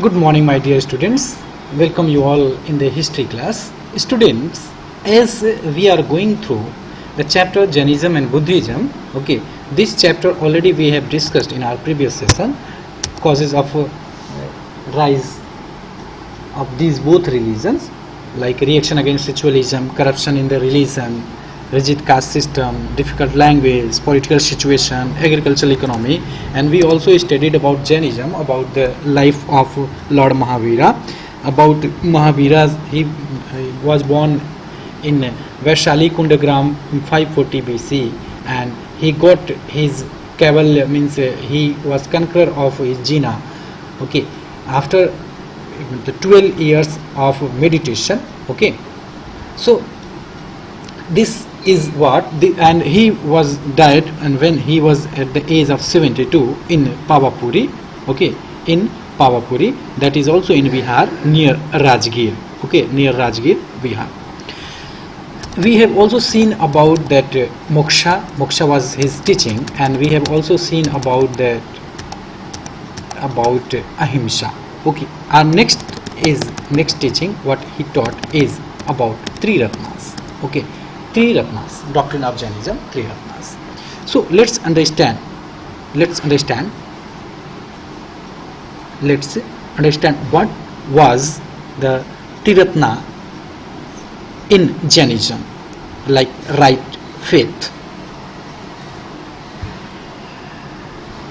Good morning, my dear students. Welcome you all in the history class. Students, as we are going through the chapter Jainism and Buddhism, okay, this chapter already we have discussed in our previous session, causes of rise of these both religions, like reaction against ritualism, corruption in the religion, rigid caste system, difficult language, political situation, agricultural economy, and we also studied about Jainism, about the life of Lord Mahavira, about Mahavira. He was born in Vaishali Kundagram in 540 BC, and he got his Kaval, means he was conqueror of his Jina. Okay, after the 12 years of meditation. Okay, so this is what and he was died, and when he was at the age of 72 in Pavapuri, okay, in Pavapuri, that is also in Bihar near Rajgir, okay, near Rajgir, Bihar. We have also seen about that moksha was his teaching, and we have also seen about that about ahimsa. Okay, our next teaching what he taught is about three ratnas. Okay, three ratnas, doctrine of Jainism, three ratnas. So let's understand what was the Triratna in Jainism, like right faith.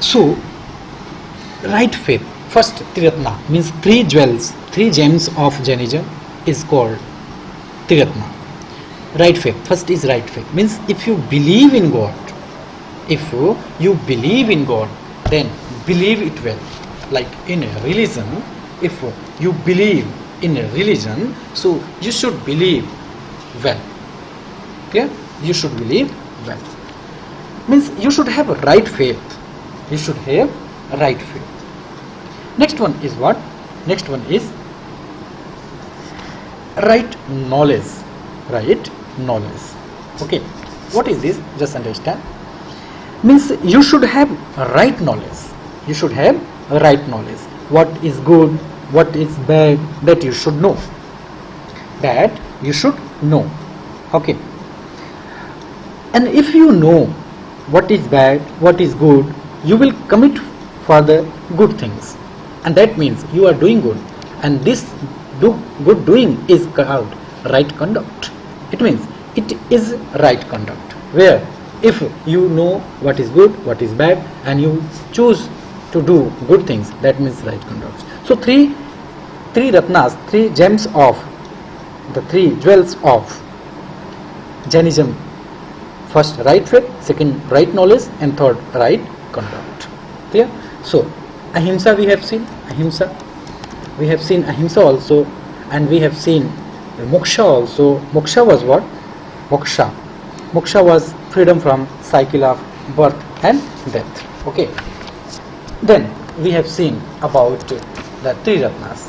So right faith, first Triratna means three jewels, three gems of Jainism is called Triratna. Right faith, first is right faith, means if you believe in God, then believe it well. Like in a religion, if you believe in a religion, so you should believe well. Okay, you should believe well, means you should have a right faith. You should have a right faith. Next one is what? Next one is right knowledge. Right knowledge. Okay, what is this? Just understand. Means you should have right knowledge. You should have right knowledge. What is good, what is bad, that you should know. That you should know. Okay. And if you know what is bad, what is good, you will commit for the good things. And that means you are doing good. And this good doing is called right conduct. It means it is right conduct, where if you know what is good, what is bad, and you choose to do good things, that means right conduct. So three ratnas, three gems of the three jewels of Jainism. First right faith, second right knowledge, and third right conduct. Clear? So ahimsa we have seen, ahimsa also, and we have seen moksha also. Moksha was what? Moksha was freedom from cycle of birth and death. Okay. Then we have seen about the three ratnas.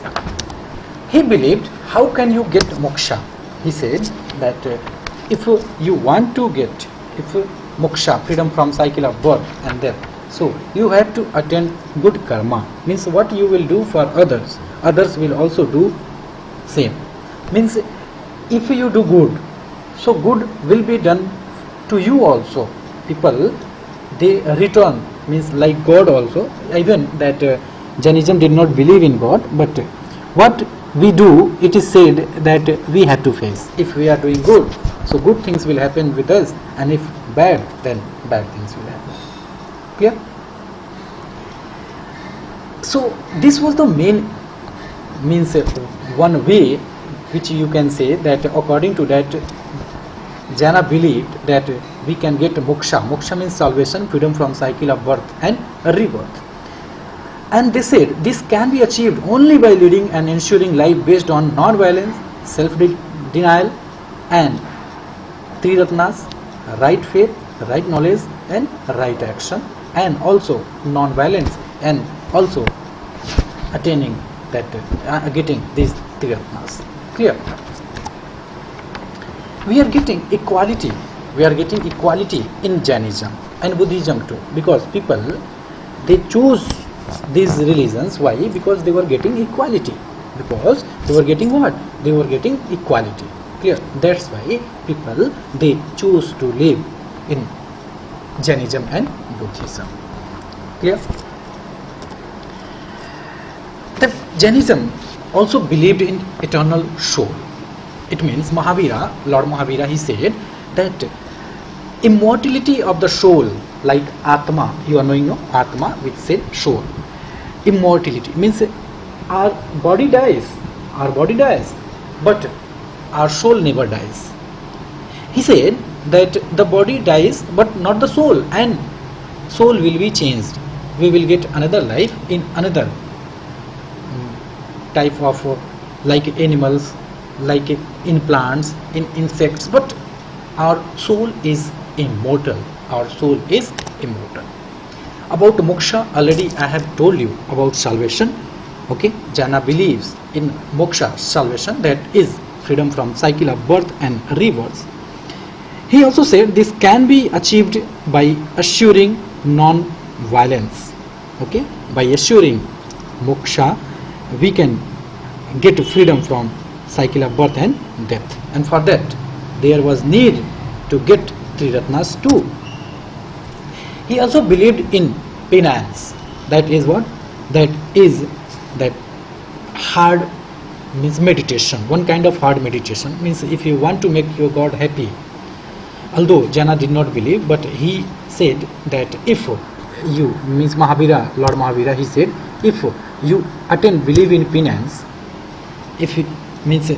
He believed, how can you get moksha? He said that if you want to get moksha, freedom from cycle of birth and death, so you have to attain good karma. Means what you will do for others, others will also do same. Means if you do good, so good will be done to you also. People, they return, means like God also. Even that Jainism did not believe in God, but what we do, it is said that we have to face. If we are doing good, so good things will happen with us, and if bad, then bad things will happen. Clear? So this was the main, means one way which you can say that according to that Jaina believed that we can get moksha. Moksha means salvation, freedom from cycle of birth and rebirth. And they said this can be achieved only by leading and ensuring life based on non-violence, self-denial, and three ratnas, right faith, right knowledge, and right action, and also non-violence, and also attaining that getting these three ratnas. Clear? We are getting equality. We are getting equality in Jainism and Buddhism too, because people, they choose these religions. Why? Because they were getting equality. Because they were getting what? They were getting equality. Clear? That's why people, they choose to live in Jainism and Buddhism. Clear? The Jainism also believed in eternal soul. It means Mahavira, Lord Mahavira, he said that immortality of the soul, like Atma, you are knowing, no? Atma, which said soul. Immortality means our body dies, but our soul never dies. He said that the body dies but not the soul, and soul will be changed. We will get another life in another type of like animals, like in plants, in insects, but our soul is immortal. Our soul is immortal. About moksha, already I have told you about salvation. Okay, Jaina believes in moksha, salvation, that is freedom from cycle of birth and rebirth. He also said this can be achieved by assuring non-violence. Okay, by assuring moksha, we can get freedom from cycle of birth and death. And for that, there was need to get three ratnas too. He also believed in penance. That is what? That is that hard means meditation. One kind of hard meditation means if you want to make your God happy. Although Jaina did not believe, but he said that if you, means Mahavira, Lord Mahavira, he said, if you believe in penance, if it means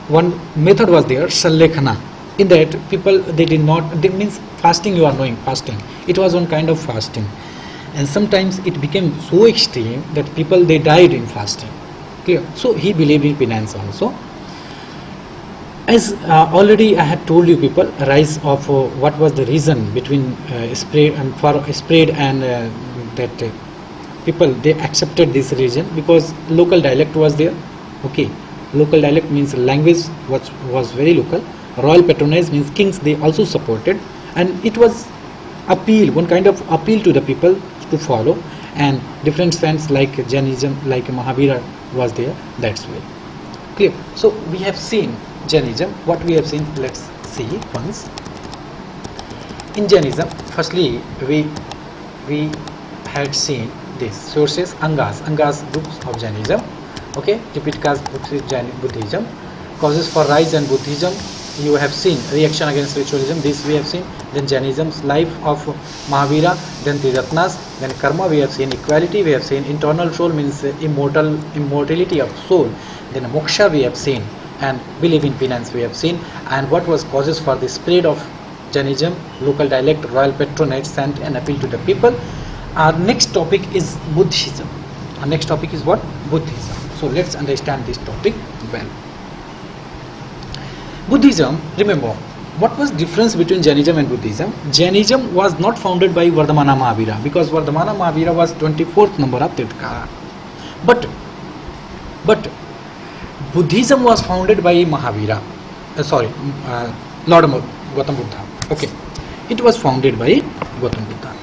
one method was there, Sallekhana. In that people, they did not, they means fasting, you are knowing fasting. It was one kind of fasting. And sometimes it became so extreme that people, they died in fasting. Clear? So he believed in penance also. As already I had told you people, rise of what was the reason between spread and that people, they accepted this religion because local dialect was there. Okay, local dialect means language was very local. Royal patronage means kings, they also supported, and it was appeal, one kind of appeal to the people to follow, and different saints like Jainism, like Mahavira was there. That's why. Clear? So we have seen Jainism. What we have seen, let's see once. In Jainism, firstly we had seen this sources, Angas books of Jainism. Okay, Tipitaka's books is Buddhism. Causes for rise and Buddhism. You have seen reaction against ritualism. This we have seen. Then Jainism's life of Mahavira. Then Triratnas. Then karma. We have seen equality. We have seen internal soul means immortality of soul. Then moksha we have seen, and believe in penance we have seen. And what was causes for the spread of Jainism? Local dialect, royal patronage, sent and appeal to the people. Our next topic is Buddhism. Our next topic is what? Buddhism. So let's understand this topic well. Buddhism, remember, what was difference between Jainism and Buddhism? Jainism was not founded by Vardhamana Mahavira, because Vardhamana Mahavira was 24th number of Tirthakara. But Buddhism was founded by Mahavira. Lord Gautam Buddha. Okay, it was founded by Gautam Buddha.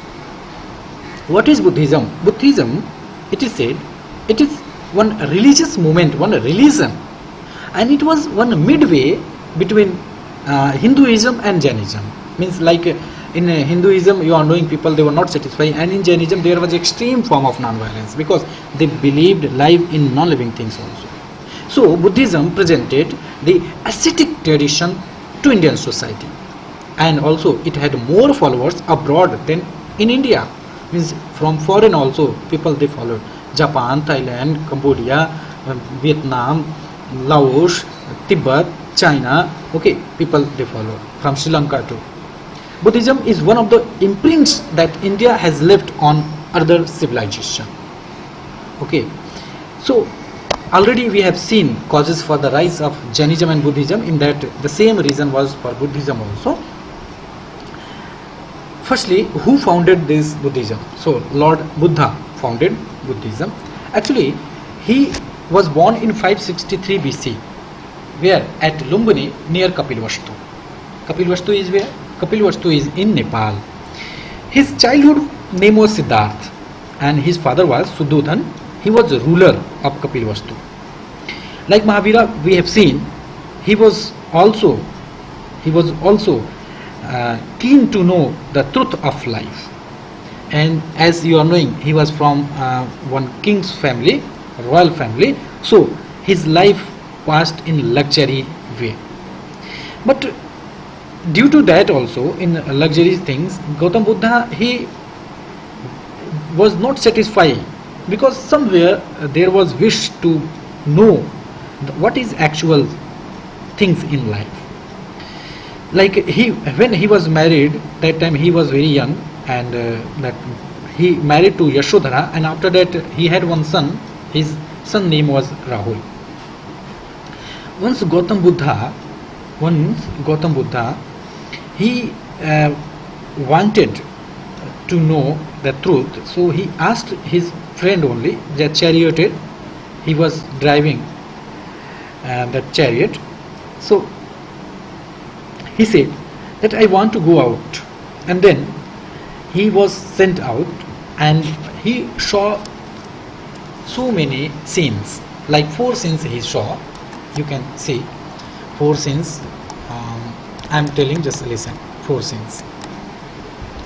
What is Buddhism? Buddhism, it is said, it is one religious movement, one religion, and it was one midway between Hinduism and Jainism. Means like in Hinduism, you are knowing people, they were not satisfied, and in Jainism there was extreme form of non-violence because they believed life in non-living things also. So Buddhism presented the ascetic tradition to Indian society, and also it had more followers abroad than in India. Means from foreign also people they followed. Japan, Thailand, Cambodia, Vietnam, Laos, Tibet, China, okay, people they follow, from Sri Lanka too. Buddhism is one of the imprints that India has left on other civilization. Okay, so already we have seen causes for the rise of Jainism and Buddhism, in that the same reason was for Buddhism also. Firstly, who founded this Buddhism? So Lord Buddha founded Buddhism. Actually, he was born in 563 BC. Where? At Lumbini near Kapilvastu. Kapilvastu is where? Kapilvastu is in Nepal. His childhood name was Siddharth, and his father was Suddhodhan. He was the ruler of Kapilavastu. Like Mahavira, we have seen, he was also keen to know the truth of life. And as you are knowing, he was from one king's family, royal family, so his life passed in luxury way. But due to that also, in luxury things, Gautam Buddha, he was not satisfied, because somewhere there was wish to know what is actual things in life. Like when he was married, that time he was very young, and that he married to Yashodhara, and after that he had one son. His son name was Rahul. Once Gautam Buddha, he wanted to know the truth, so he asked his friend only, the charioteer. He was driving the chariot, so he said that I want to go out, and then he was sent out, and he saw so many scenes, like 4 scenes he saw. You can see 4 scenes. I am telling, just listen. 4 scenes.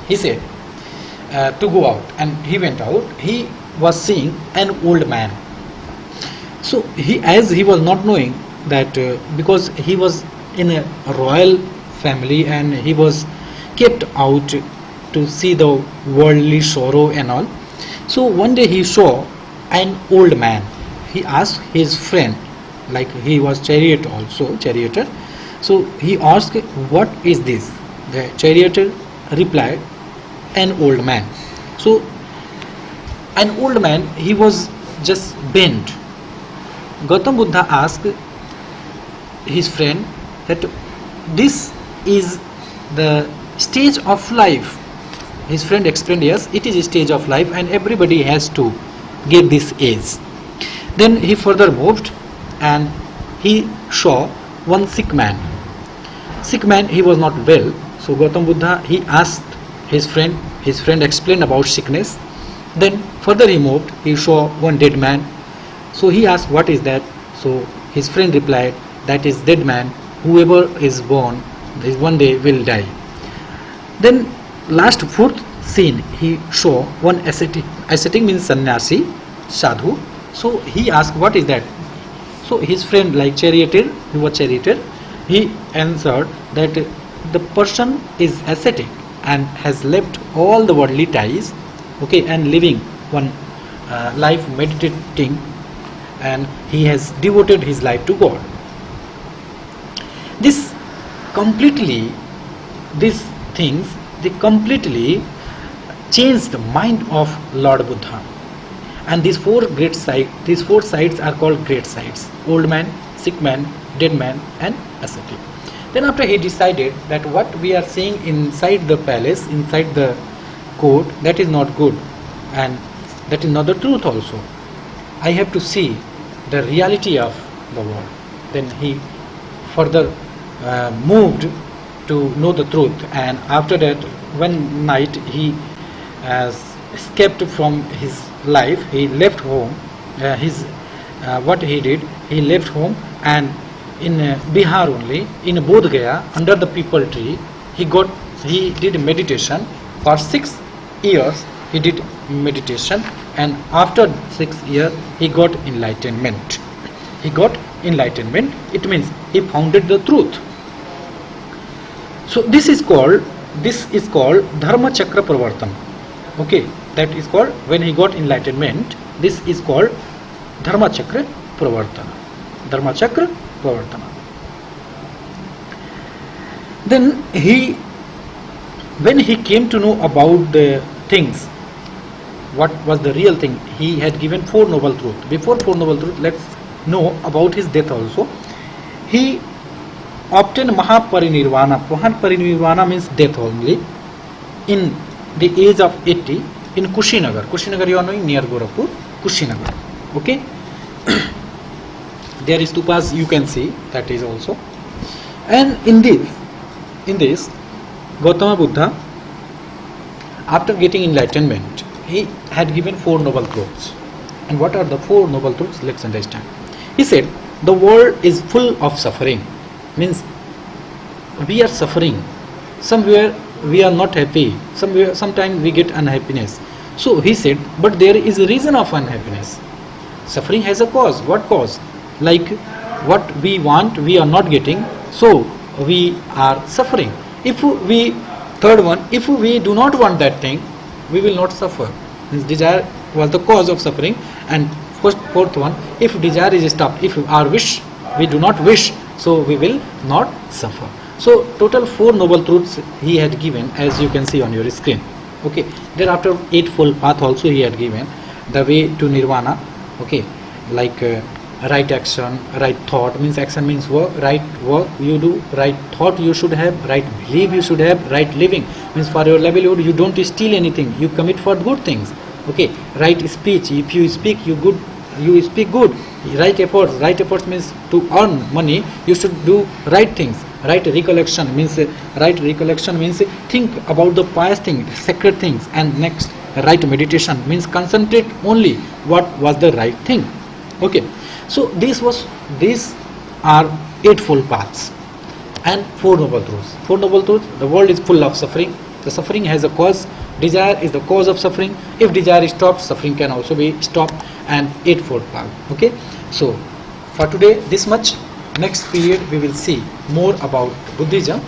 He said to go out, and he went out. He was seeing an old man. So as he was not knowing that, because he was in a royal family and he was kept out to see the worldly sorrow and all. So one day he saw an old man. He asked his friend, like he was charioteer. So he asked, what is this? The charioteer replied, an old man. So an old man, he was just bent. Gautam Buddha asked his friend that this is the stage of life. His friend explained, yes, it is a stage of life and everybody has to get this age. Then he further moved and he saw one sick man. Sick man, he was not well. So Gautam Buddha, he asked his friend explained about sickness. Then further he moved, he saw one dead man. So he asked, what is that? So his friend replied, that is dead man. Whoever is born, one day will die. Then last 4th scene, he saw one ascetic. Ascetic means sannyasi, sadhu. So he asked, what is that? So his friend, like charioteer, he was charioteer, he answered that the person is ascetic and has left all the worldly ties, okay, and living one life meditating, and he has devoted his life to God. These things, they completely changed the mind of Lord Buddha. And these 4 sides are called great sides: old man, sick man, dead man, and ascetic. Then after he decided that what we are seeing inside the palace, inside the court, that is not good, and that is not the truth also. I have to see the reality of the world. Then he further moved to know the truth, and after that one night he escaped from his life. He left home. What he did, he left home, and in Bihar only, in Bodh Gaya, under the peepal tree, he did meditation for 6 years. He did meditation, and after 6 years he got enlightenment. It means he founded the truth. So this is called Dharma Chakra Pravartan. Okay, that is called, when he got enlightenment, this is called Dharma Chakra Pravartana. Then when he came to know about the things, what was the real thing, he had given 4 noble truths. Before 4 noble truths, let's know about his death also. He obtained Mahaparinirvana. Mahaparinirvana means death only, in the age of 80 in Kushinagar. Kushinagar, you are knowing, near Gorakhpur, Kushinagar. Okay. There is stupas, you can see, that is also. And in this Gautama Buddha, after getting enlightenment, he had given four noble truths. And what are the four noble truths? Let's understand. He said the world is full of suffering, means we are suffering. Somewhere we are not happy, somewhere sometimes we get unhappiness. So he said, but there is a reason of unhappiness. Suffering has a cause. What cause? Like what we want we are not getting, so we are suffering. If we, third one, if we do not want that thing, we will not suffer. Means desire was the cause of suffering. And fourth one, if desire is stopped, if our wish, we do not wish, so we will not suffer. So total four noble truths he had given, as you can see on your screen. Okay, thereafter eightfold path also he had given, the way to nirvana. Okay, like right action, right thought, means action means work, right work you do, right thought you should have, right belief you should have, right living means for your livelihood you don't steal anything, you commit for good things. Okay, right speech, if you speak you speak good. Right efforts means to earn money you should do right things. Right recollection means think about the pious things, sacred things. And next, right meditation means concentrate only what was the right thing. Okay, so these are eightfold paths and four noble truths. Four noble truths: the world is full of suffering, the suffering has a cause, desire is the cause of suffering, if desire is stopped, suffering can also be stopped, and eightfold path. Okay, so for today this much. Next period we will see more about Buddhism.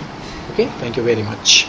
Okay, thank you very much.